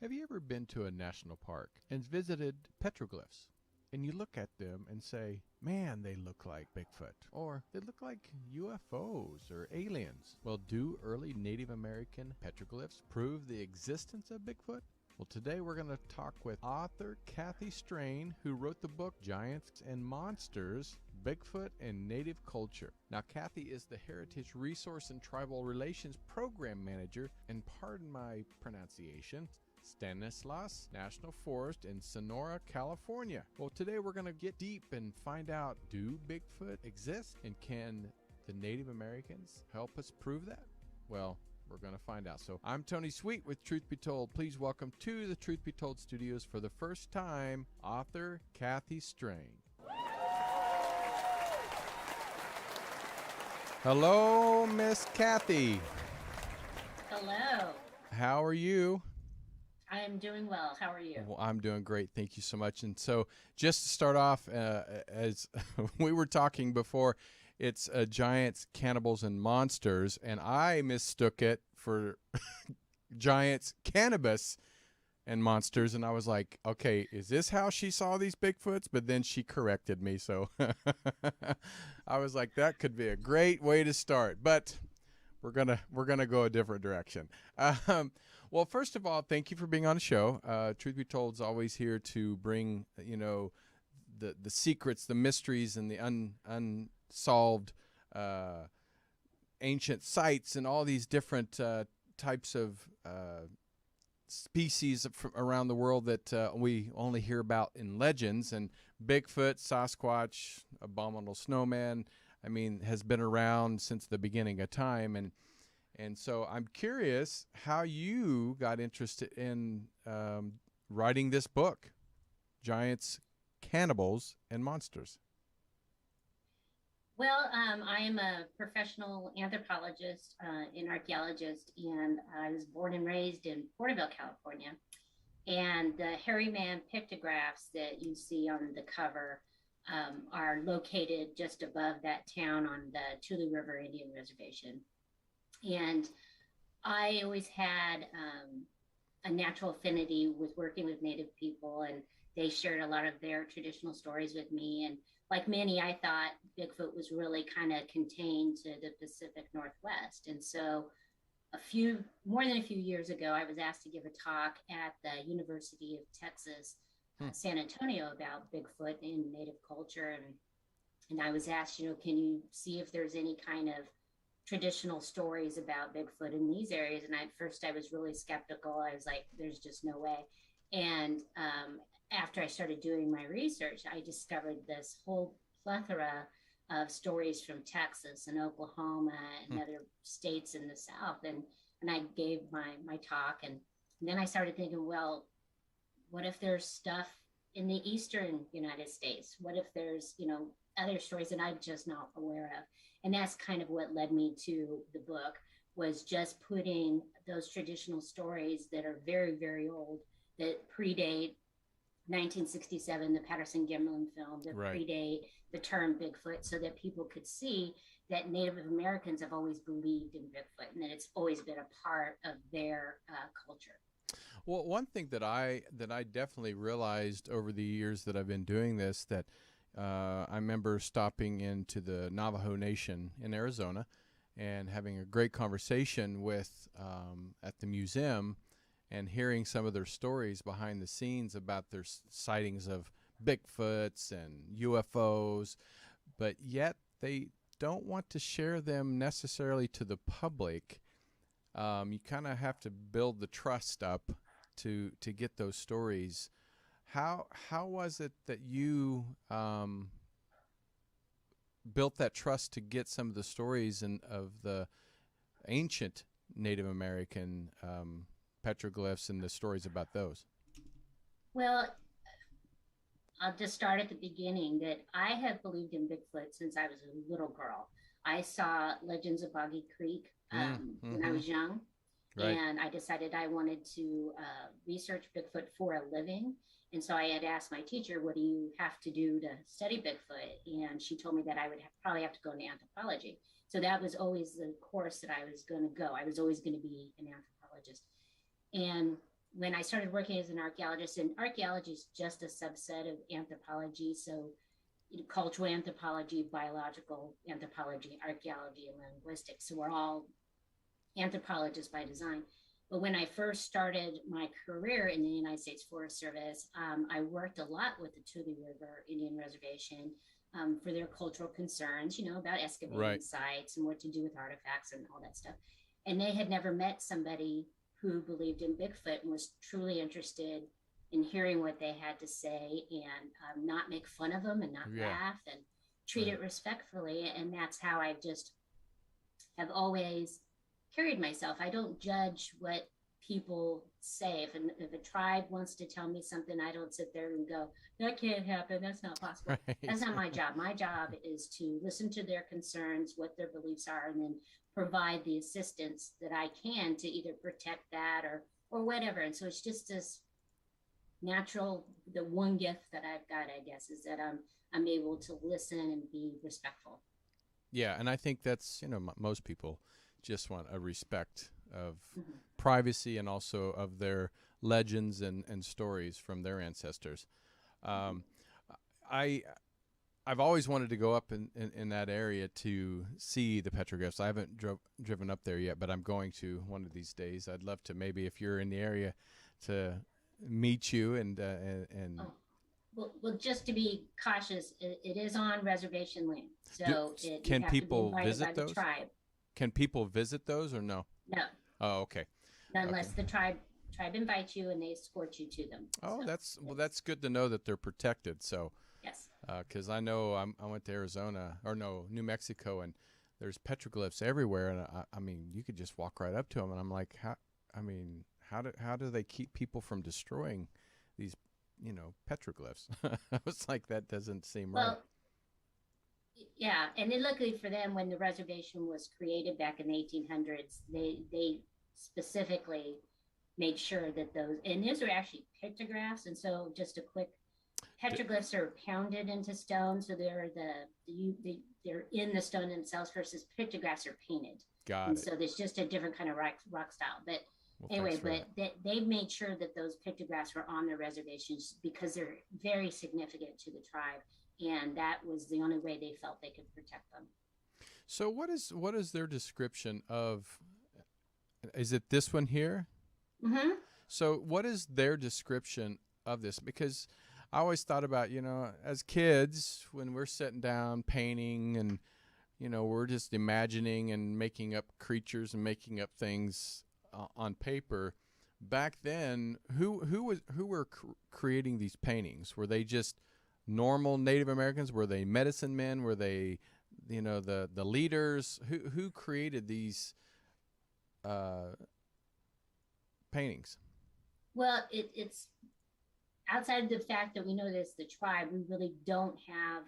Have you ever been to a national park and visited petroglyphs? And you look at them and say, man, they look like Bigfoot. Or they look like UFOs or aliens. Well, do early Native American petroglyphs prove the existence of Bigfoot? Well, today we're going to talk with author Kathy Strain, who wrote the book Giants and Monsters, Bigfoot and Native Culture. Now, Kathy is the Heritage Resource and Tribal Relations Program Manager, and pardon my pronunciation, Stanislaus National Forest in Sonora, California. Well, today we're going to get deep and find out, do Bigfoot exist? And can the Native Americans help us prove that? Well, we're going to find out. So I'm Tony Sweet with Truth Be Told. Please welcome to the Truth Be Told studios for the first time, author Kathy Strain. Hello, Miss Kathy. Hello. How are you? I am doing well. How are you? Well, I'm doing great. Thank you so much. And so just to start off, as we were talking before, it's Giants, Cannibals, and Monsters, and I mistook it for Giants, Cannabis, and Monsters, and I was like, okay, is this how she saw these Bigfoots? But then she corrected me, so I was like, that could be a great way to start, but we're gonna go a different direction. Well, first of all, thank you for being on the show. Truth Be Told is always here to bring the secrets, the mysteries, and the unsolved ancient sites, and all these different types of species from around the world that we only hear about in legends. And Bigfoot, Sasquatch, Abominable Snowman, I mean, has been around since the beginning of time. And so I'm curious how you got interested in writing this book, Giants, Cannibals, and Monsters. Well, I am a professional anthropologist and archaeologist, and I was born and raised in Porterville, California. And the hairy man pictographs that you see on the cover are located just above that town on the Tule River Indian Reservation. And I always had a natural affinity with working with Native people, and they shared a lot of their traditional stories with me. And like many, I thought Bigfoot was really kind of contained to the Pacific Northwest. And so more than a few years ago, I was asked to give a talk at the University of Texas, San Antonio, about Bigfoot and Native culture. And I was asked, can you see if there's any kind of traditional stories about Bigfoot in these areas? And at first I was really skeptical. I was like, there's just no way. And after I started doing my research, I discovered this whole plethora of stories from Texas and Oklahoma and other states in the South. And I gave my talk. And then I started thinking, well, what if there's stuff in the Eastern United States? What if there's, other stories that I'm just not aware of? And that's kind of what led me to the book, was just putting those traditional stories that are very, very old, that predate 1967, the Patterson-Gimlin film, that Right. predate the term Bigfoot, so that people could see that Native Americans have always believed in Bigfoot and that it's always been a part of their culture. Well, one thing that I definitely realized over the years that I've been doing this, that I remember stopping into the Navajo Nation in Arizona and having a great conversation with at the museum, and hearing some of their stories behind the scenes about their sightings of Bigfoots and UFOs, but yet they don't want to share them necessarily to the public. You kind of have to build the trust up to get those stories. How was it that you built that trust to get some of the stories of the ancient Native American petroglyphs and the stories about those? Well, I'll just start at the beginning, that I have believed in Bigfoot since I was a little girl. I saw Legends of Boggy Creek when I was young, Right. and I decided I wanted to research Bigfoot for a living. And so I had asked my teacher, what do you have to do to study Bigfoot? And she told me that I would probably have to go into anthropology. So that was always the course that I was going to go. I was always going to be an anthropologist. And when I started working as an archaeologist, and archaeology is just a subset of anthropology. So cultural anthropology, biological anthropology, archaeology, and linguistics. So we're all anthropologists by design. But when I first started my career in the United States Forest Service, I worked a lot with the Tule River Indian Reservation for their cultural concerns, about excavating sites and what to do with artifacts and all that stuff. And they had never met somebody who believed in Bigfoot and was truly interested in hearing what they had to say, and not make fun of them and not laugh and treat it respectfully. And that's how I just have always carried myself. I don't judge what people say. If a tribe wants to tell me something, I don't sit there and go, that can't happen, that's not possible. That's not my job. My job is to listen to their concerns, what their beliefs are, and then provide the assistance that I can to either protect that or whatever. And so it's just this natural, the one gift that I've got, I guess, is that I'm able to listen and be respectful. Yeah, and I think that's, most people just want a respect of privacy and also of their legends and stories from their ancestors. I've always wanted to go up in that area to see the petroglyphs. I haven't driven up there yet, but I'm going to one of these days. I'd love to, maybe if you're in the area, to meet you and Well, just to be cautious, it is on reservation land, so can people visit those? Tribe. Can people visit those or no? No. Oh, okay. Unless the tribe invites you and they escort you to them. Oh, so, that's good to know that they're protected. So yes, because I know I went to New Mexico, and there's petroglyphs everywhere, and I mean you could just walk right up to them, and I'm like, how do they keep people from destroying these petroglyphs? I was like, that doesn't seem right. Yeah, and then luckily for them, when the reservation was created back in the 1800s, they specifically made sure that those are actually pictographs. And so just a quick, petroglyphs are pounded into stone, so they're in the stone themselves, versus pictographs are painted. Got it. So there's just a different kind of rock style. But anyway, they've made sure that those pictographs were on their reservations because they're very significant to the tribe. And that was the only way they felt they could protect them. So what is their description of? Is it this one here? Mm-hmm. So what is their description of this? Because I always thought about, as kids, when we're sitting down painting and, we're just imagining and making up creatures and making up things on paper. Back then, who were creating these paintings? Were they just normal Native Americans? Were they medicine men? Were they, the leaders? Who created these paintings? Well, it's outside of the fact that we know this, the tribe, we really don't have,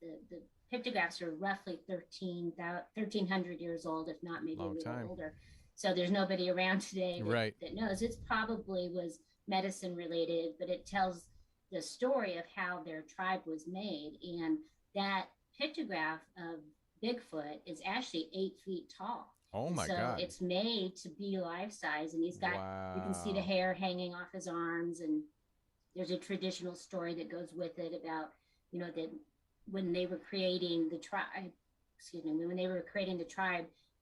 the pictographs are roughly 1,300 years old, if not maybe a little older. So there's nobody around today that knows. It probably was medicine related, but it tells the story of how their tribe was made. And that pictograph of Bigfoot is actually 8 feet tall. Oh my God. So it's made to be life size, and he's got, you can see the hair hanging off his arms, and there's a traditional story that goes with it about, that when they were creating the tribe,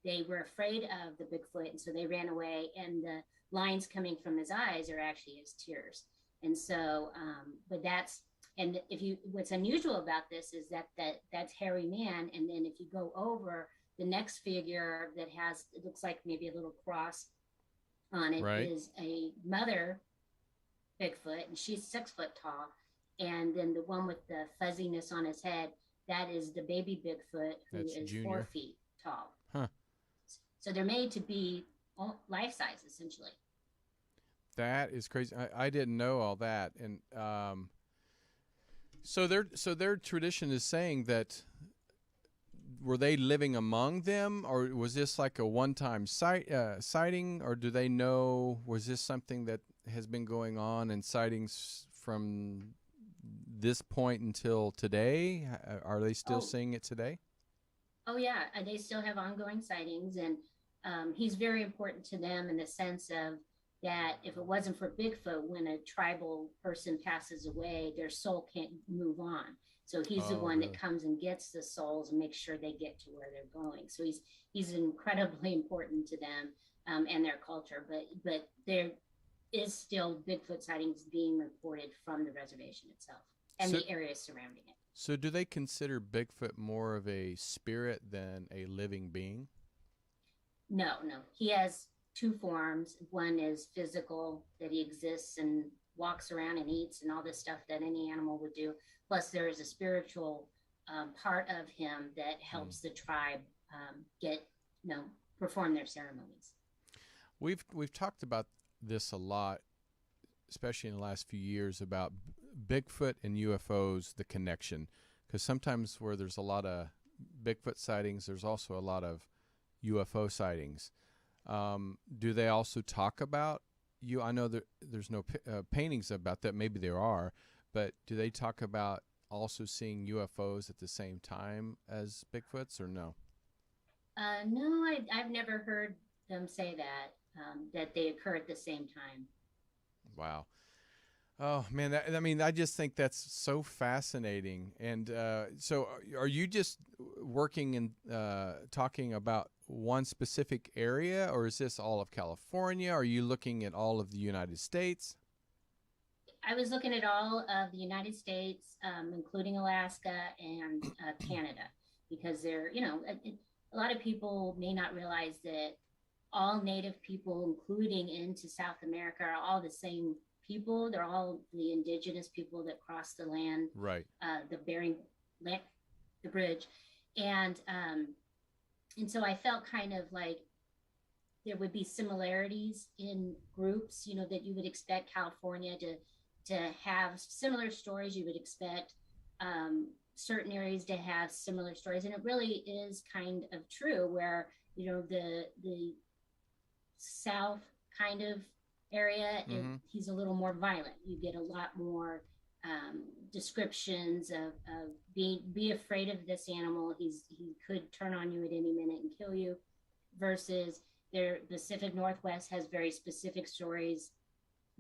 they were afraid of the Bigfoot, and so they ran away, and the lines coming from his eyes are actually his tears. And so, what's unusual about this is that's hairy man. And then if you go over the next figure that it looks like maybe a little cross on it, is a mother Bigfoot, and she's 6 foot tall. And then the one with the fuzziness on his head, that is the baby Bigfoot, who is Junior. 4 feet tall. Huh. So they're made to be life size, essentially. That is crazy. I didn't know all that. And so their tradition is saying that, were they living among them, or was this like a one-time sighting, or do they know, was this something that has been going on in sightings from this point until today? Are they still seeing it today? Oh yeah, they still have ongoing sightings, and he's very important to them in the sense of that if it wasn't for Bigfoot, when a tribal person passes away, their soul can't move on. So he's the one that comes and gets the souls and makes sure they get to where they're going. So he's incredibly important to them and their culture. But there is still Bigfoot sightings being reported from the reservation itself and the areas surrounding it. So do they consider Bigfoot more of a spirit than a living being? No. He has two forms. One is physical, that he exists and walks around and eats and all this stuff that any animal would do. Plus, there is a spiritual part of him that helps the tribe perform their ceremonies. We've talked about this a lot, especially in the last few years, about Bigfoot and UFOs, the connection. Because sometimes where there's a lot of Bigfoot sightings, there's also a lot of UFO sightings. Do they also talk about you? I know that there's no paintings about that. Maybe there are, but do they talk about also seeing UFOs at the same time as Bigfoots, or no? No, I've never heard them say that they occur at the same time. Wow. Oh man, I just think that's so fascinating. And so, are you just working and talking about one specific area, or is this all of California? Are you looking at all of the United States? I was looking at all of the United States, including Alaska and Canada, because a lot of people may not realize that all Native people, including into South America, are all the same people. They're all the indigenous people that crossed the land, right? The Bering, the bridge, and so I felt kind of like there would be similarities in groups, that you would expect California to have similar stories. You would expect certain areas to have similar stories, and it really is kind of true. Where the South kind of area, he's a little more violent. You get a lot more descriptions of be afraid of this animal. He could turn on you at any minute and kill you. Versus the Pacific Northwest has very specific stories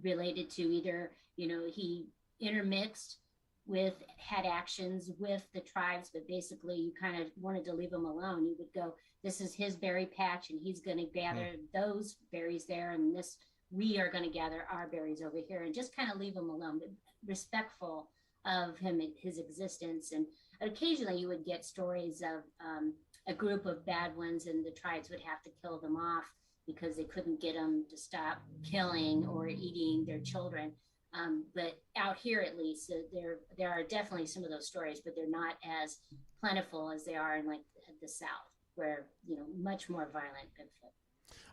related to either he intermixed with, had actions with the tribes, but basically you kind of wanted to leave him alone. You would go, this is his berry patch and he's going to gather those berries there, and we are going to gather our berries over here, and just kind of leave him alone, but respectful of him and his existence. And occasionally you would get stories of a group of bad ones, and the tribes would have to kill them off because they couldn't get them to stop killing or eating their children. But out here, at least, there are definitely some of those stories, but they're not as plentiful as they are in like the South, where much more violent Bigfoot.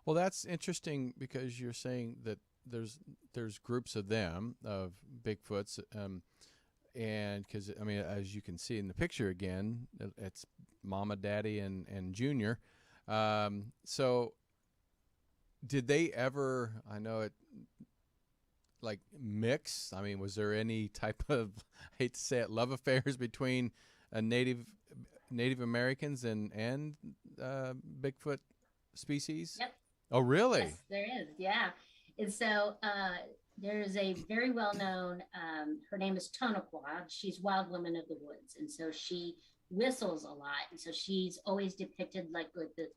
Well, that's interesting because you're saying that there's groups of them, of Bigfoots, and because as you can see in the picture again, it's Mama, Daddy, and Junior. So, did they ever? I know it. Like mix? Was there any type of, I hate to say it, love affairs between Native Americans and Bigfoot species? Yep. Oh, really? Yes, there is. Yeah. And so there's a very well-known, her name is Tonopah. She's Wild Woman of the Woods. And so she whistles a lot. And so she's always depicted like the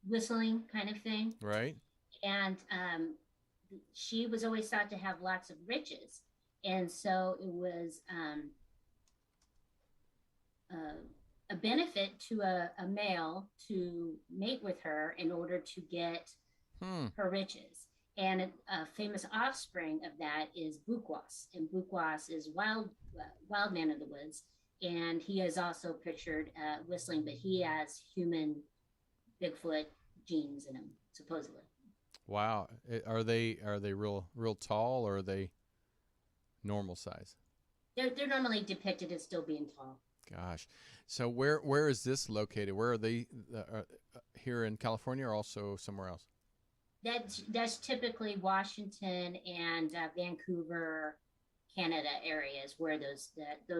whistling kind of thing. Right. And she was always thought to have lots of riches. And so it was a benefit to a male to mate with her in order to get her riches. And a famous offspring of that is Bukwas. And Bukwas is wild man of the woods. And he is also pictured whistling, but he has human Bigfoot genes in him, supposedly. Wow. Are they real tall, or are they normal size? They're normally depicted as still being tall. Gosh. So where is this located? Where are they here in California, or also somewhere else? That's typically Washington and Vancouver, Canada areas where those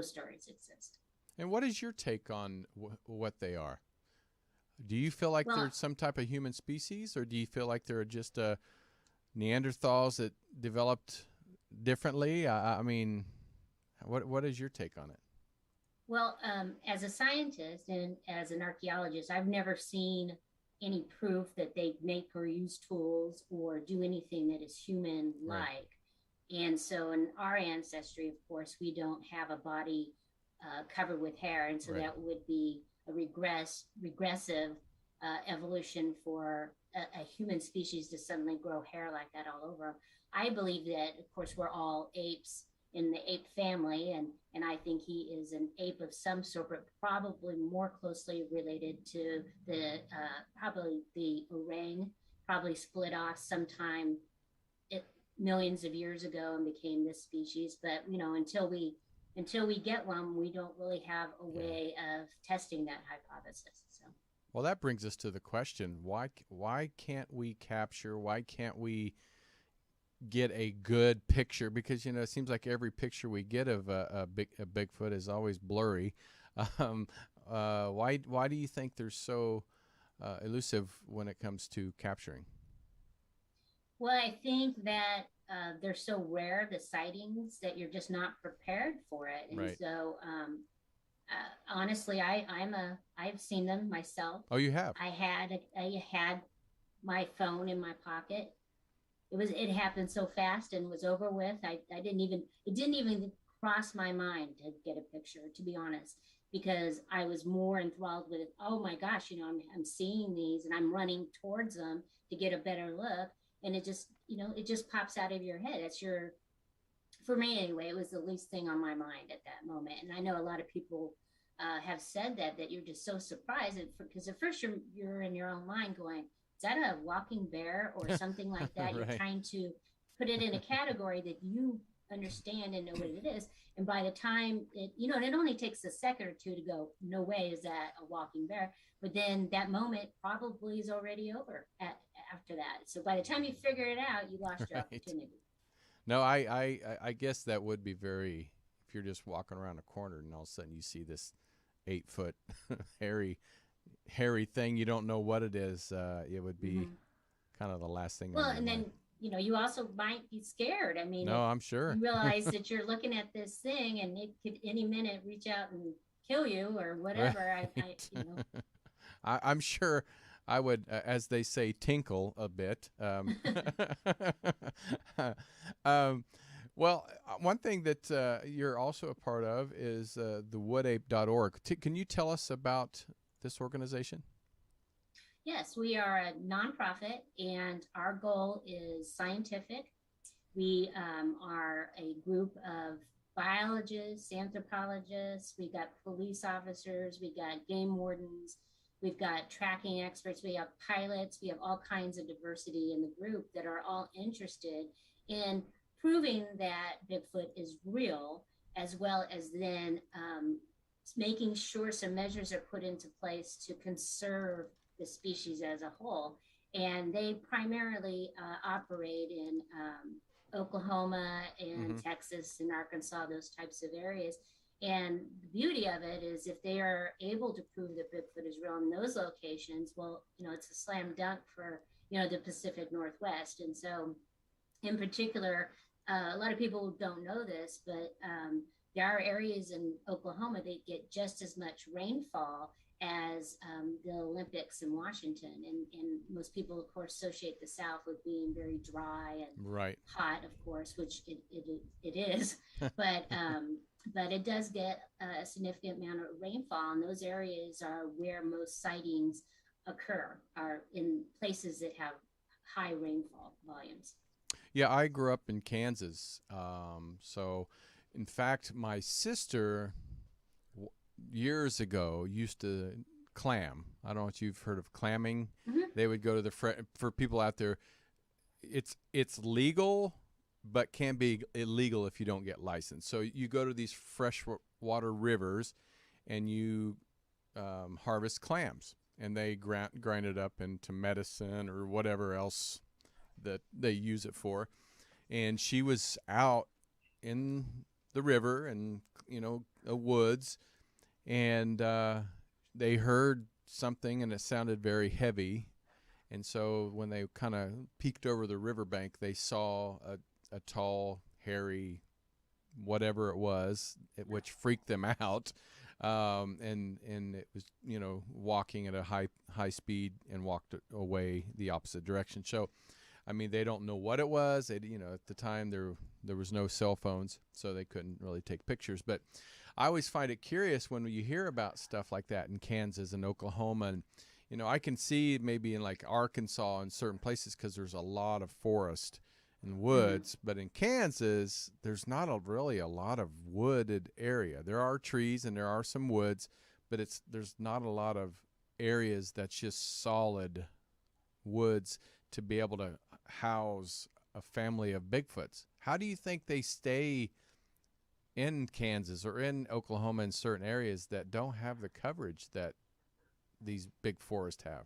stories exist. And what is your take on what they are? Do you feel like they're some type of human species, or do you feel like they're just Neanderthals that developed differently? I mean, what is your take on it? Well, as a scientist and as an archaeologist, I've never seen any proof that they make or use tools or do anything that is human Right. like. And so, in our ancestry, of course, we don't have a body covered with hair. And so, Right. that would be a regressive evolution for a human species to suddenly grow hair like that all over. I believe that, of course, we're all apes in the ape family, and I think he is an ape of some sort, but probably more closely related to the probably the orang, probably split off sometime it, millions of years ago and became this species. But until we get one, we don't really have a Yeah. way of testing that hypothesis. So Well, that brings us to the question: why can't we capture? Why can't we get a good picture? Because it seems like every picture we get of a Bigfoot is always blurry. Um, why do you think they're so elusive when it comes to capturing? well, I think that they're so rare, the sightings, that you're just not prepared for it. And Right. so, honestly, I've seen them myself. Oh, you have. I had my phone in my pocket. It happened so fast and was over with. I didn't even it didn't even cross my mind to get a picture, to be honest, because I was more enthralled with, oh my gosh, I'm seeing these and I'm running towards them to get a better look. And it just pops out of your head. For me anyway, it was the least thing on my mind at that moment. And I know a lot of people have said that you're just so surprised because at first you're in your own mind going, is that a walking bear or something like that? You're Right. trying to put it in a category that you understand and know what it is. And by the time and it only takes a second or two to go, no way is that a walking bear. But then that moment probably is already over after that. So by the time you figure it out, you lost your Right. opportunity. No, I guess that would be very, if you're just walking around a corner and all of a sudden you see this 8 foot hairy thing, you don't know what it is. It would be Mm-hmm. kind of the last thing Well, on your and mind. then you also might be scared. I mean, No, if I'm sure. you realize that you're looking at this thing and it could any minute reach out and kill you or Right. whatever, I. I'm sure I would, as they say, tinkle a bit. um, well, one thing that you're also a part of is the woodape.org. Can you tell us about this organization? Yes, we are a nonprofit, and our goal is scientific. We are a group of biologists, anthropologists, we got police officers, we got game wardens, we've got tracking experts, we have pilots, we have all kinds of diversity in the group that are all interested in proving that Bigfoot is real, as well as then making sure some measures are put into place to conserve the species as a whole. And they primarily operate in Oklahoma and Mm-hmm. Texas and Arkansas, those types of areas. And the beauty of it is if they are able to prove that Bigfoot is real in those locations, well, it's a slam dunk for, the Pacific Northwest. And so in particular, a lot of people don't know this, but there are areas in Oklahoma that get just as much rainfall as the Olympics in Washington. And most people, of course, associate the South with being very dry and Right. hot, of course, which it is. But it does get a significant amount of rainfall, and those areas are where most sightings occur, are in places that have high rainfall volumes. Yeah, I grew up in Kansas. So, in fact, my sister years ago used to clam. I don't know if you've heard of clamming. Mm-hmm. They would go to for people out there. It's legal, but can be illegal if you don't get licensed. So you go to these freshwater rivers, and you harvest clams, and they grind it up into medicine or whatever else that they use it for. And she was out in the river and woods, and they heard something, and it sounded very heavy, And so when they kind of peeked over the riverbank, they saw a tall, hairy, whatever it was, which freaked them out. And it was, walking at a high speed and walked away the opposite direction. So, I mean, they don't know what it was. At the time there was no cell phones, so they couldn't really take pictures. But I always find it curious when you hear about stuff like that in Kansas and Oklahoma. And, I can see maybe in like Arkansas and certain places because there's a lot of forest and woods. But in Kansas, there's not really a lot of wooded area. There are trees and there are some woods, but there's not a lot of areas that's just solid woods to be able to house a family of Bigfoots. How do you think they stay in Kansas or in Oklahoma in certain areas that don't have the coverage that these big forests have?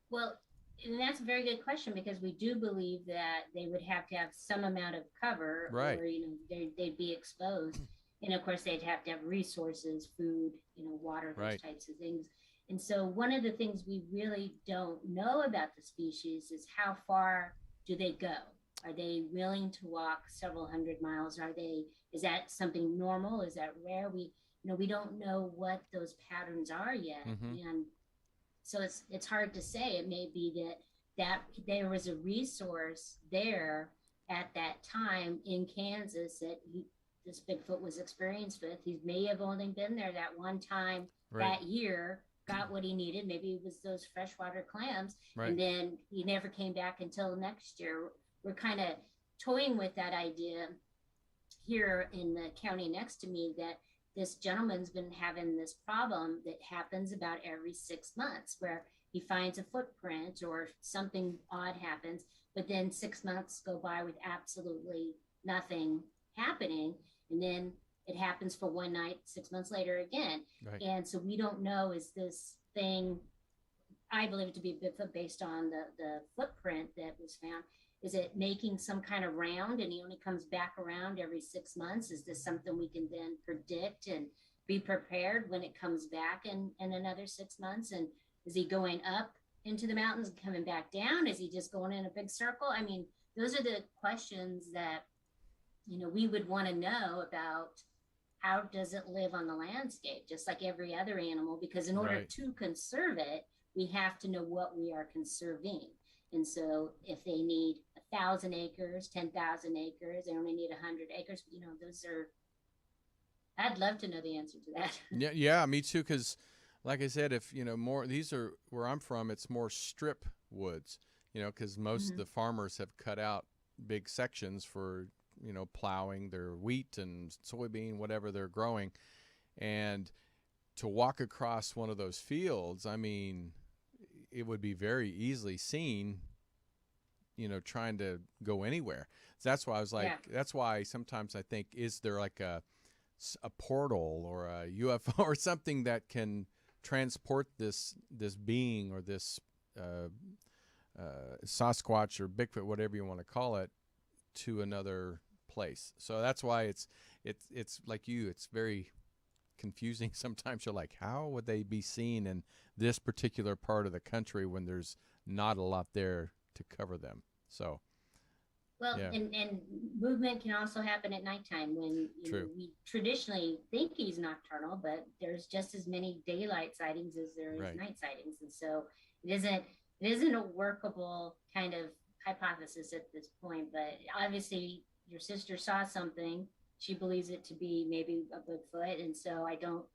Well, and that's a very good question, because we do believe that they would have to have some amount of cover, right, or they'd be exposed, and of course they'd have to have resources, food, water, those right, types of things. And so one of the things we really don't know about the species is how far do they go? Are they willing to walk several hundred miles? Is that something normal? Is that rare? We don't know what those patterns are yet. And so it's hard to say. It may be that there was a resource there at that time in Kansas that this Bigfoot was experienced with. He may have only been there that one time that year, got what he needed. Maybe it was those freshwater clams, and then he never came back until next year. We're kind of toying with that idea here in the county next to me, that this gentleman's been having this problem that happens about every 6 months, where he finds a footprint or something odd happens, but then 6 months go by with absolutely nothing happening. And then it happens for one night, 6 months later again. And so we don't know, is this thing, I believe it to be Bigfoot based on the footprint that was found. Is it making some kind of round and he only comes back around every 6 months? Is this something we can then predict and be prepared when it comes back in another 6 months? And is he going up into the mountains and coming back down? Is he just going in a big circle? I mean, those are the questions that, we would want to know about. How does it live on the landscape, just like every other animal? Because in order to conserve it, we have to know what we are conserving. And so if they need 1,000 acres, 10,000 acres, they only need 100 acres, those are, I'd love to know the answer to that. Yeah, me too. Because like I said, if, more, these are where I'm from, it's more strip woods, because most of the farmers have cut out big sections for, plowing their wheat and soybean, whatever they're growing. And to walk across one of those fields, I mean, it would be very easily seen, trying to go anywhere. So that's why I was like, that's why sometimes I think, is there like a portal or a UFO or something that can transport this being or this Sasquatch or Bigfoot, whatever you want to call it, to another place. So that's why it's like it's very confusing. Sometimes you're like, how would they be seen in this particular part of the country when there's not a lot there to cover them? So and movement can also happen at nighttime, when we traditionally think he's nocturnal, but there's just as many daylight sightings as there is night sightings. And so it isn't a workable kind of hypothesis at this point. But obviously your sister saw something. She believes it to be maybe a Bigfoot, and so I don't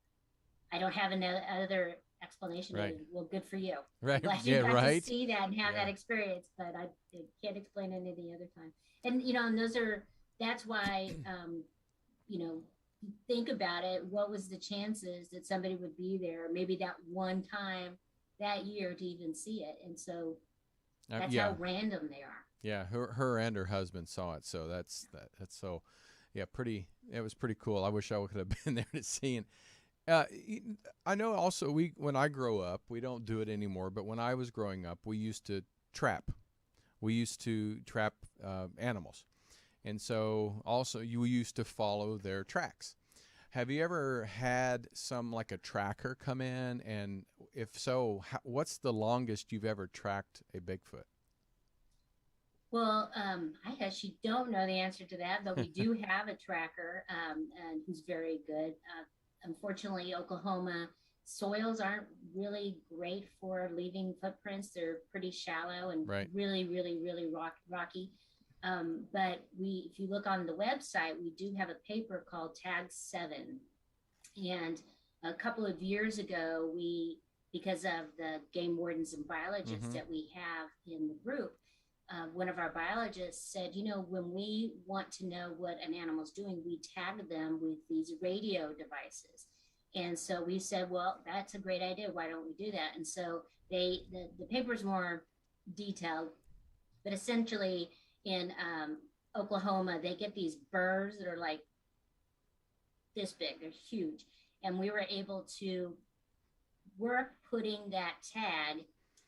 have another explanation. Well, good for you. Glad you got to see that and have that experience, but I can't explain it any other time. And and that's why think about it. What was the chances that somebody would be there maybe that one time that year to even see it? And so that's how random they are. Yeah, her and her husband saw it, so that's so. Yeah, it was pretty cool. I wish I could have been there to see it. I know also when I grow up, we don't do it anymore, but when I was growing up, we used to trap. We used to trap animals. And so also you used to follow their tracks. Have you ever had some like a tracker come in? And if so, what's the longest you've ever tracked a Bigfoot? Well, I actually don't know the answer to that, but we do have a tracker, and who's very good. Unfortunately, Oklahoma soils aren't really great for leaving footprints. They're pretty shallow and Right. really, really, really rocky. But if you look on the website, we do have a paper called Tag 7. And a couple of years ago, because of the game wardens and biologists that we have in the group, one of our biologists said, when we want to know what an animal's doing, we tag them with these radio devices. And so we said, well, that's a great idea. Why don't we do that? And so the paper's more detailed, but essentially in Oklahoma, they get these burrs that are like this big. They're huge. And we were able to work putting that tag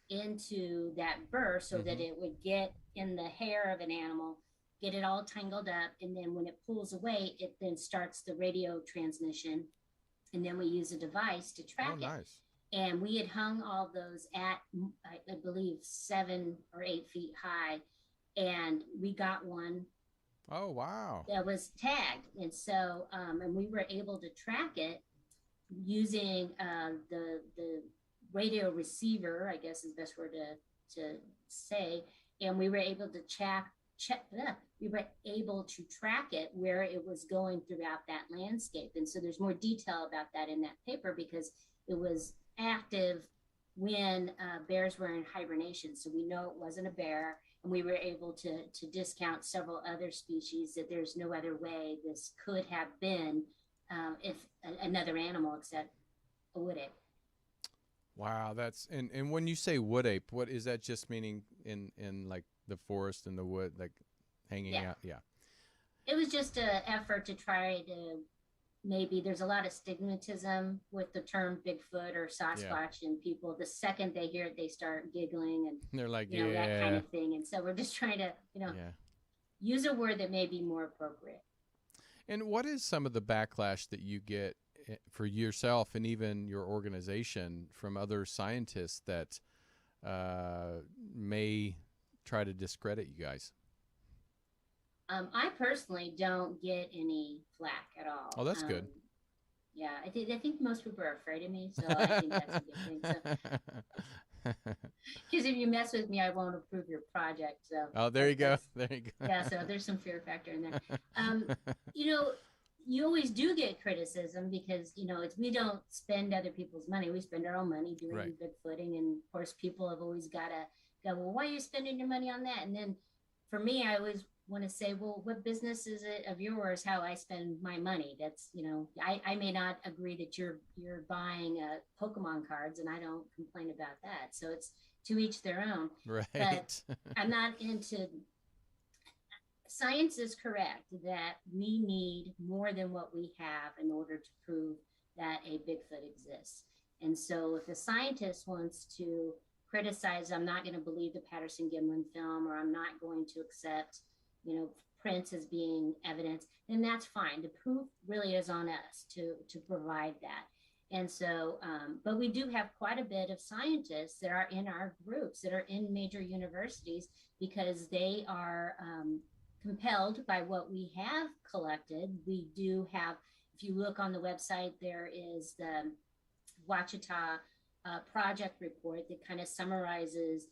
into that burr so that it would get in the hair of an animal, get it all tangled up, and then when it pulls away, it then starts the radio transmission, and then we use a device to track it. Nice. And we had hung all those at, I believe, 7 or 8 feet high, and we got one. Oh, wow. That was tagged. And so, and we were able to track it using the radio receiver, I guess is the best word to say. And we were able to we were able to track it where it was going throughout that landscape. And so there's more detail about that in that paper because it was active when bears were in hibernation. So we know it wasn't a bear. And we were able to discount several other species that there's no other way this could have been if another animal except a wood ape. Wow, that's and when you say wood ape, what is that just meaning in like the forest and the wood, like hanging out? Yeah. It was just an effort to try to maybe there's a lot of stigmatism with the term Bigfoot or Sasquatch, and people the second they hear it they start giggling and they're like that kind of thing. And so we're just trying to use a word that may be more appropriate. And what is some of the backlash that you get for yourself and even your organization from other scientists that may try to discredit you guys? I personally don't get any flack at all. Oh, that's good. Yeah, I think most people are afraid of me, so I think that's a good thing. Because if you mess with me, I won't approve your project. So. Oh, there you go. There you go. Yeah, so there's some fear factor in there. You always do get criticism because we don't spend other people's money. We spend our own money doing Bigfooting, and of course, people have always got to go, well, why are you spending your money on that? And then, for me, I always want to say, well, what business is it of yours how I spend my money? That's I may not agree that you're buying Pokemon cards, and I don't complain about that. So it's to each their own. Right. But I'm not into. Science is correct that we need more than what we have in order to prove that a Bigfoot exists. And so if a scientist wants to criticize, I'm not going to believe the Patterson-Gimlin film, or I'm not going to accept, prints as being evidence, then that's fine. The proof really is on us to provide that. And so, but we do have quite a bit of scientists that are in our groups that are in major universities because they are compelled by what we have collected. We do have, if you look on the website, there is the Ouachita project report that kind of summarizes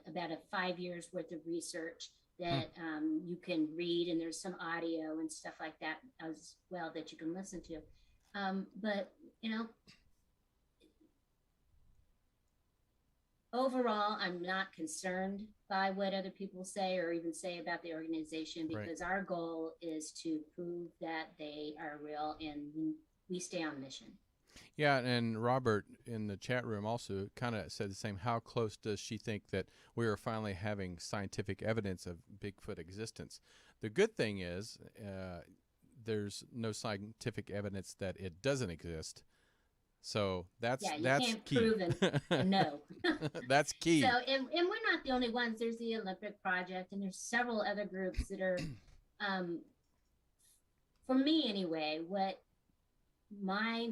about 5 years worth of research that you can read, and there's some audio and stuff like that as well that you can listen to. But overall, I'm not concerned by what other people say or even say about the organization, because our goal is to prove that they are real, and we stay on mission. Yeah, and Robert in the chat room also kind of said the same. How close does she think that we are finally having scientific evidence of Bigfoot existence? The good thing is there's no scientific evidence that it doesn't exist. So that's can't key. Prove and no. That's key. So, and we're not the only ones. There's the Olympic Project, and there's several other groups that are, for me anyway, what my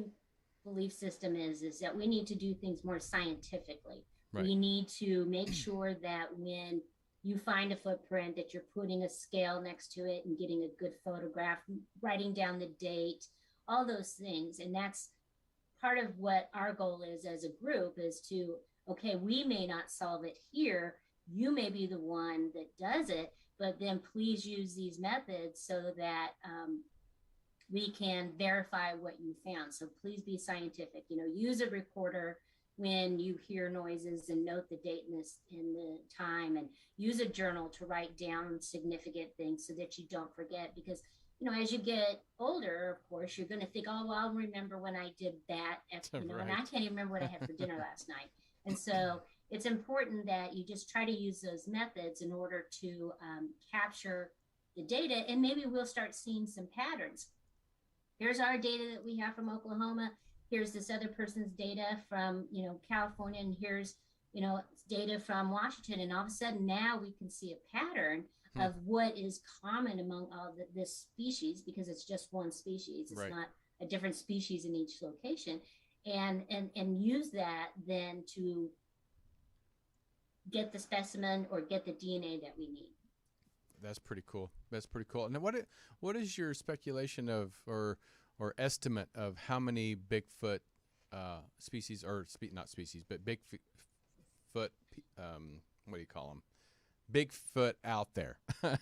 belief system is that we need to do things more scientifically. Right. We need to make sure that when you find a footprint that you're putting a scale next to it and getting a good photograph, writing down the date, all those things. And that's part of what our goal is as a group, is to, okay, we may not solve it here, you may be the one that does it, but then please use these methods so that we can verify what you found. So please be scientific. Use a recorder when you hear noises and note the date in the time, and use a journal to write down significant things so that you don't forget. Because as you get older, of course, you're going to think, oh, well, I'll remember when I did that, and I can't even remember what I had for dinner last night. And so it's important that you just try to use those methods in order to capture the data, and maybe we'll start seeing some patterns. Here's our data that we have from Oklahoma. Here's this other person's data from, California, and here's, data from Washington. And all of a sudden now we can see a pattern of what is common among all this species, because it's just one species. It's not a different species in each location. And use that then to get the specimen or get the DNA that we need. That's pretty cool. And what is your speculation of or estimate of how many Bigfoot species, or not species, but Bigfoot, what do you call them? Bigfoot out there?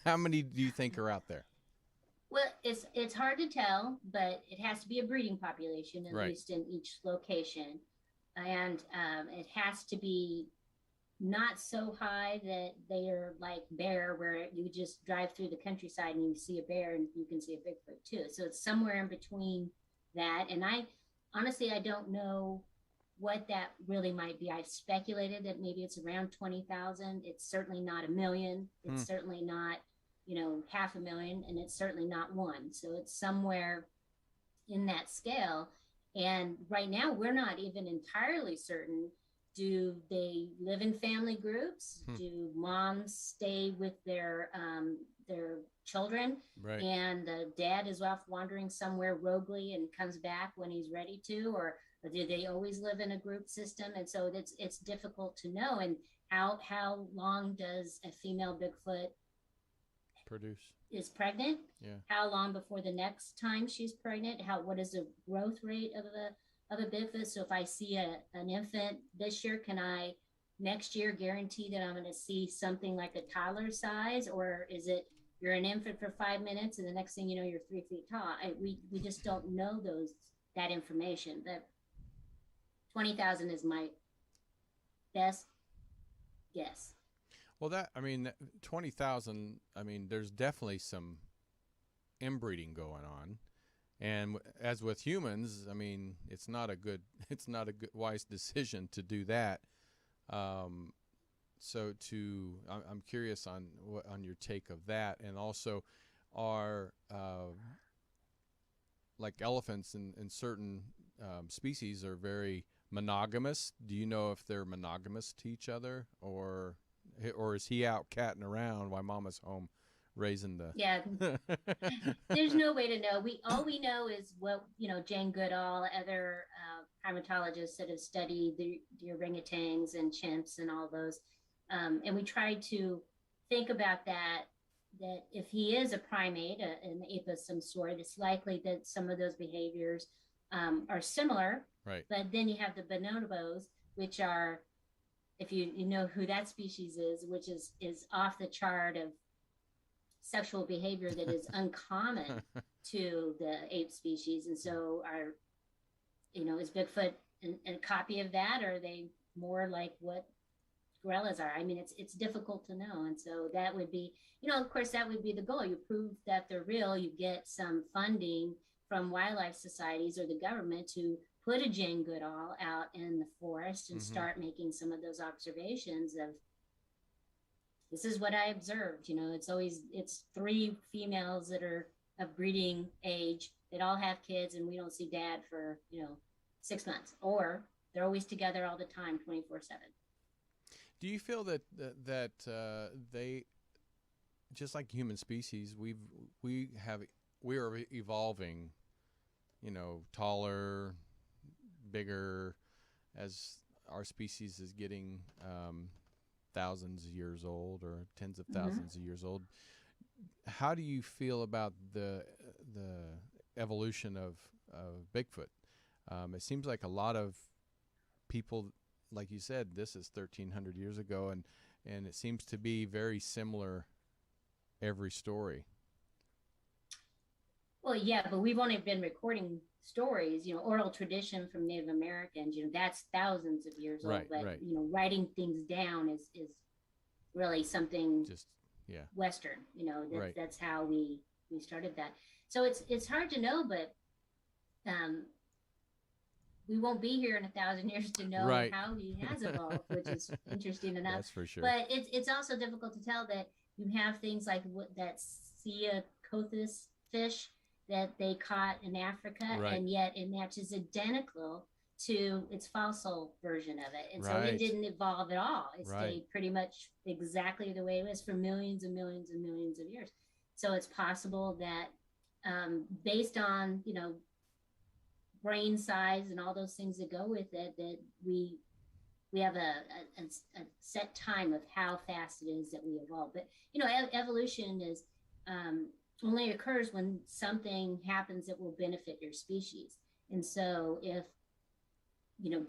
How many do you think are out there? Well, it's hard to tell, but it has to be a breeding population, at least in each location. And it has to be not so high that they are like bear, where you just drive through the countryside and you see a bear and you can see a Bigfoot too. So it's somewhere in between that. And I don't know what that really might be. I speculated that maybe it's around 20,000. It's certainly not 1 million. It's certainly not, 500,000, and it's certainly not one. So it's somewhere in that scale. And right now we're not even entirely certain. Do they live in family groups? Do moms stay with their children? Right. And the dad is off wandering somewhere roguely and comes back when he's ready to, or do they always live in a group system? And so it's difficult to know. And how long does a female Bigfoot is pregnant? Yeah. How long before the next time she's pregnant? What is the growth rate of a Bigfoot? So if I see an infant this year, can I next year guarantee that I'm going to see something like a toddler size? Or is it you're an infant for 5 minutes and the next thing you know, you're 3 feet tall? We just don't know that information. That 20,000 is my best guess. Well, 20,000, there's definitely some inbreeding going on. And as with humans, it's not a good wise decision to do that. So I'm curious on your take of that, and also are like elephants and certain species are very monogamous. Do you know if they're monogamous to each other, or is he out catting around while mama's home raising the? Yeah. There's no way to know. All we know is what Jane Goodall, other primatologists that have studied the orangutans and chimps and all those, and we try to think about that if he is a primate, an ape of some sort, it's likely that some of those behaviors are similar. Right. But then you have the bonobos, which are, if you know who that species is, which is off the chart of sexual behavior that is uncommon to the ape species. And so is Bigfoot a copy of that, or are they more like what gorillas are? It's difficult to know. And so that would be, of course, that would be the goal. You prove that they're real, you get some funding from wildlife societies or the government to put a Jane Goodall out in the forest and start making some of those observations of, this is what I observed. It's 3 females that are of breeding age that all have kids, and we don't see dad for 6 months, or they're always together all the time, 24/7. Do you feel that they, just like human species, we are evolving taller, bigger, as our species is getting thousands of years old or tens of thousands of years old. How do you feel about the evolution of Bigfoot? It seems like a lot of people, like you said, this is 1,300 years ago, and it seems to be very similar every story. Well, yeah, but we've only been recording stories, oral tradition from Native Americans, that's thousands of years old. But, right. Writing things down is really something just Western, right. That's how we started that. So it's hard to know, but we won't be here in 1,000 years to know how he has evolved, which is interesting enough. That's for sure. But it's also difficult to tell that you have things like that Ceacothus fish that they caught in Africa, and yet it matches identical to its fossil version of it. And so it didn't evolve at all. It stayed pretty much exactly the way it was for millions and millions and millions of years. So it's possible that based on, brain size and all those things that go with it, that we have a set time of how fast it is that we evolve. But, evolution is only occurs when something happens that will benefit your species. And so if,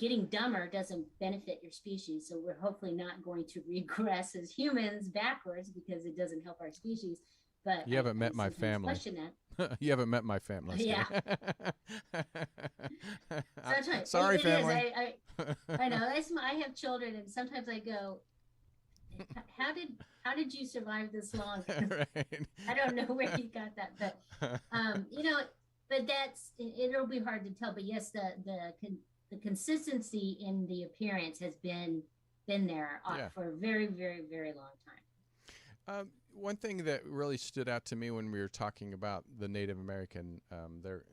getting dumber doesn't benefit your species, so we're hopefully not going to regress as humans backwards because it doesn't help our species. But you haven't met my family. Question that. You haven't met my family. Yeah. Sorry, family. I know. I have children, and sometimes I go, how did you survive this long? Right. I don't know where you got that, but but it'll be hard to tell. But yes, the consistency in the appearance has been there for a very, very, very long time. One thing that really stood out to me when we were talking about the Native American, their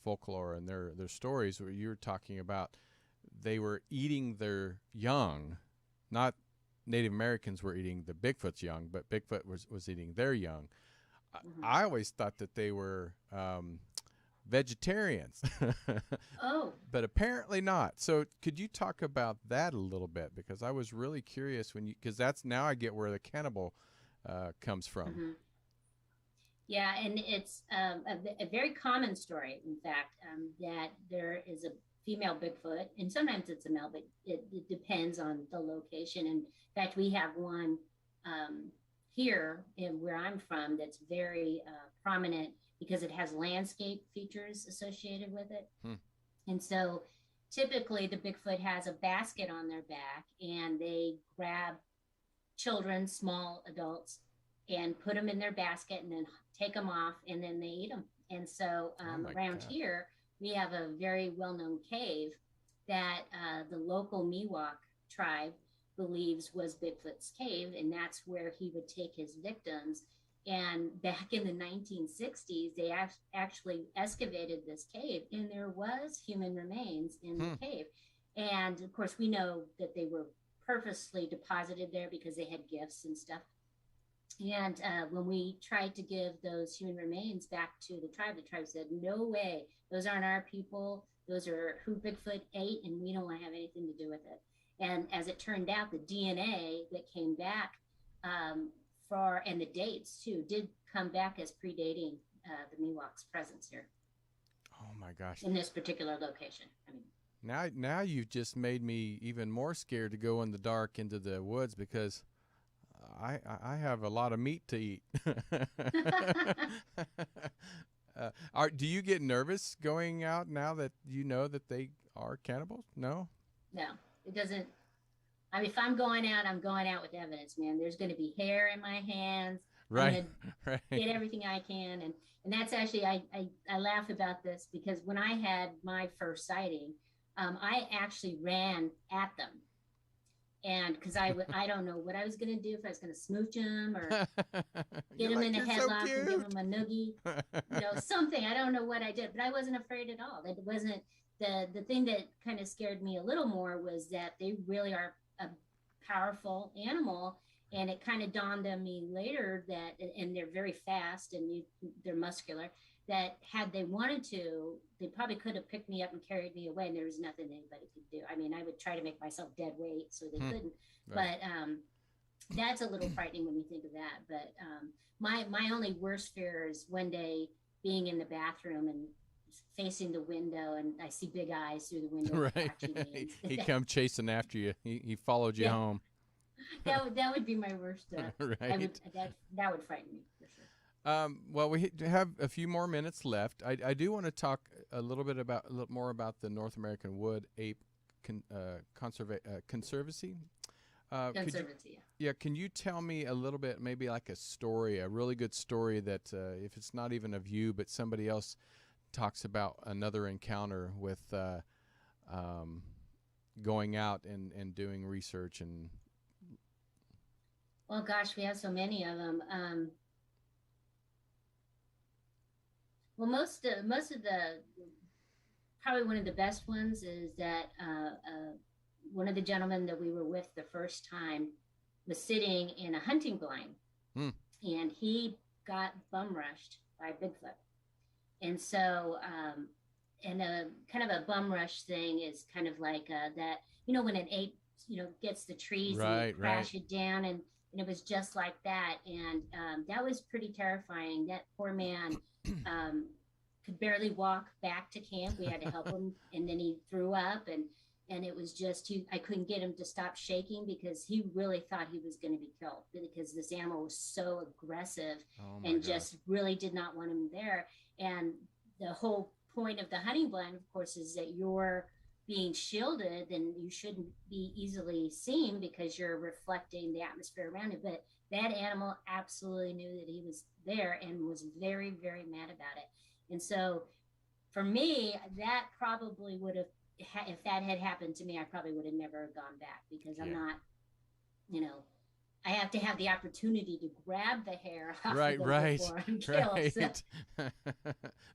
folklore and their stories, where you were talking about they were eating their young, not Native Americans were eating the Bigfoot's young, but Bigfoot was eating their young. I always thought that they were vegetarians. Oh. But apparently not. So could you talk about that a little bit? Because I was really curious because that's now I get where the cannibal comes from. Yeah, and it's a very common story, in fact, that there is a female Bigfoot, and sometimes it's a male, but it depends on the location. And in fact, we have one here where I'm from that's very prominent because it has landscape features associated with it. And so typically the Bigfoot has a basket on their back, and they grab children, small adults, and put them in their basket and then take them off, and then they eat them. And so around here, we have a very well-known cave that the local Miwok tribe believes was Bigfoot's cave, and that's where he would take his victims. And back in the 1960s, they actually excavated this cave, and there was human remains in the cave. And of course, we know that they were purposely deposited there because they had gifts and stuff. And when we tried to give those human remains back to the tribe said, no way, those aren't our people. Those are who Bigfoot ate, and we don't want to have anything to do with it. And as it turned out, the DNA that came back and the dates too, did come back as predating the Miwok's presence here. Oh my gosh. In this particular location. I mean, now you've just made me even more scared to go in the dark into the woods because I have a lot of meat to eat. Do you get nervous going out now that you know that they are cannibals? No, it doesn't. I mean, if I'm going out with evidence, man. There's going to be hair in my hands. Right. I'm gonna get everything I can, and that's actually I laugh about this because when I had my first sighting, I actually ran at them. And because I don't know what I was going to do, if I was going to smooch him or get him in a headlock and give him a noogie, something. I don't know what I did, but I wasn't afraid at all. That wasn't the thing that kind of scared me a little more was that they really are a powerful animal. And it kind of dawned on me later that, and they're very fast and they're muscular, that had they wanted to, they probably could have picked me up and carried me away, and there was nothing anybody could do. I mean, I would try to make myself dead weight so they couldn't. Right. But that's a little frightening when you think of that. But my only worst fear is one day being in the bathroom and facing the window, and I see big eyes through the window. Right. He come chasing after you. He followed you home. That would be my worst. Right. That would frighten me for sure. Well, we have a few more minutes left. I do want to talk a little more about the North American Wood Ape Conservancy. Conservancy. Yeah. Can you tell me a little bit, maybe like a story, a really good story that if it's not even of you, but somebody else talks about another encounter with going out and doing research and. Well, gosh, we have so many of them. Well, most of the, probably one of the best ones is that one of the gentlemen that we were with the first time was sitting in a hunting blind, and he got bum rushed by Bigfoot. And so, and a kind of a bum rush thing is kind of like that, when an ape, gets the trees and crash it down, and it was just like that. And that was pretty terrifying. That poor man could barely walk back to camp. We had to help him, and then he threw up, and it was just, I couldn't get him to stop shaking because he really thought he was going to be killed because this animal was so aggressive and just really did not want him there. And the whole point of the hunting blind, of course, is that you're being shielded and you shouldn't be easily seen because you're reflecting the atmosphere around it. But that animal absolutely knew that he was there and was very, very mad about it. And so for me, that probably would have, if that had happened to me, I probably would have never gone back because I'm not, I have to have the opportunity to grab the hair off of them before I'm killed. So.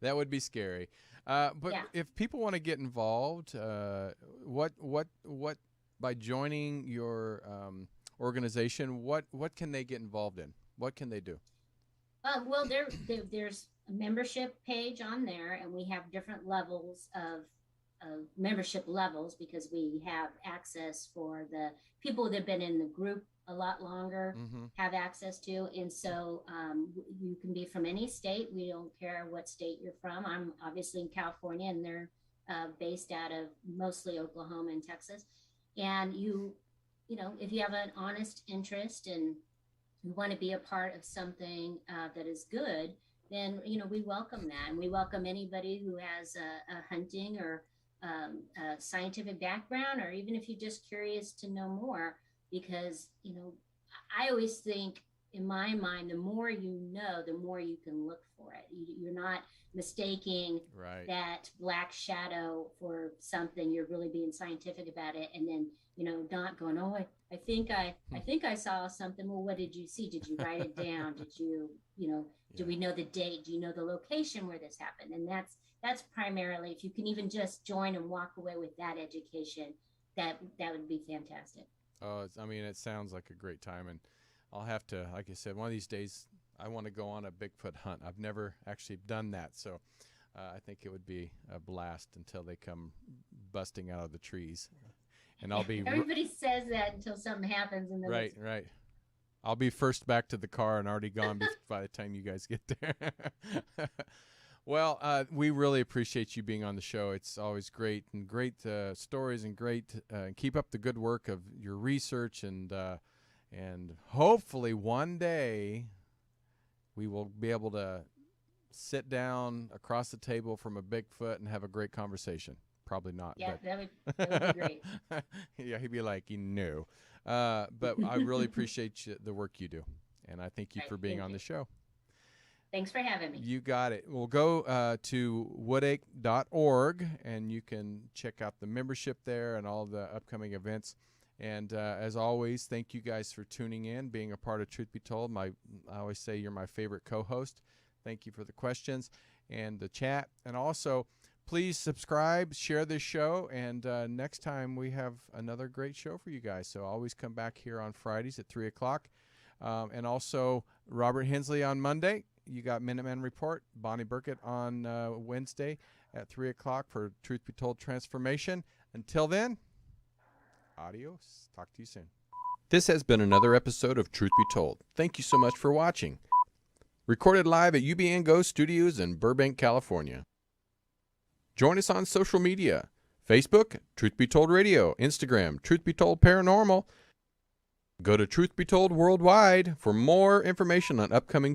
That would be scary. But if people want to get involved, what by joining your organization, what can they get involved in? What can they do? Well, there's a membership page on there, and we have different levels of membership levels because we have access for the people that have been in the group a lot longer have access to. And so you can be from any state. We don't care what state you're from. I'm obviously in California, and they're based out of mostly Oklahoma and Texas. And if you have an honest interest and you want to be a part of something that is good, then, we welcome that. And we welcome anybody who has a hunting or a scientific background, or even if you're just curious to know more, because, I always think in my mind, the more you know, the more you can look for it. You're not mistaking that black shadow for something. You're really being scientific about it. And then, not going, I think I saw something. Well, what did you see? Did you write it down? Did you, do we know the date? Do you know the location where this happened? And that's primarily, if you can even just join and walk away with that education, that would be fantastic. Oh, it sounds like a great time, and I'll have to, like I said, one of these days I want to go on a Bigfoot hunt. I've never actually done that, so I think it would be a blast until they come busting out of the trees, and I'll be. Everybody says that until something happens, and then right. I'll be first back to the car and already gone by the time you guys get there. Well, we really appreciate you being on the show. It's always great stories and great. Keep up the good work of your research, and hopefully one day we will be able to sit down across the table from a Bigfoot and have a great conversation. Probably not. Yeah, that would be great. Yeah, he'd be like, no. But I really appreciate the work you do, and I thank you for being on the show. Thanks for having me. You got it. We'll go to woodapeorg, and you can check out the membership there and all the upcoming events. And as always, thank you guys for tuning in, being a part of Truth Be Told. I always say you're my favorite co-host. Thank you for the questions and the chat. And also, please subscribe, share this show, and next time we have another great show for you guys. So always come back here on Fridays at 3 o'clock. And also, Robert Hensley on Monday. you got Minuteman Report, Bonnie Burkert on Wednesday at 3 o'clock for Truth Be Told Transformation. Until then, adios. Talk to you soon. This has been another episode of Truth Be Told. Thank you so much for watching. Recorded live at UBN Go Studios in Burbank, California. Join us on social media. Facebook, Truth Be Told Radio. Instagram, Truth Be Told Paranormal. Go to Truth Be Told Worldwide for more information on upcoming shows.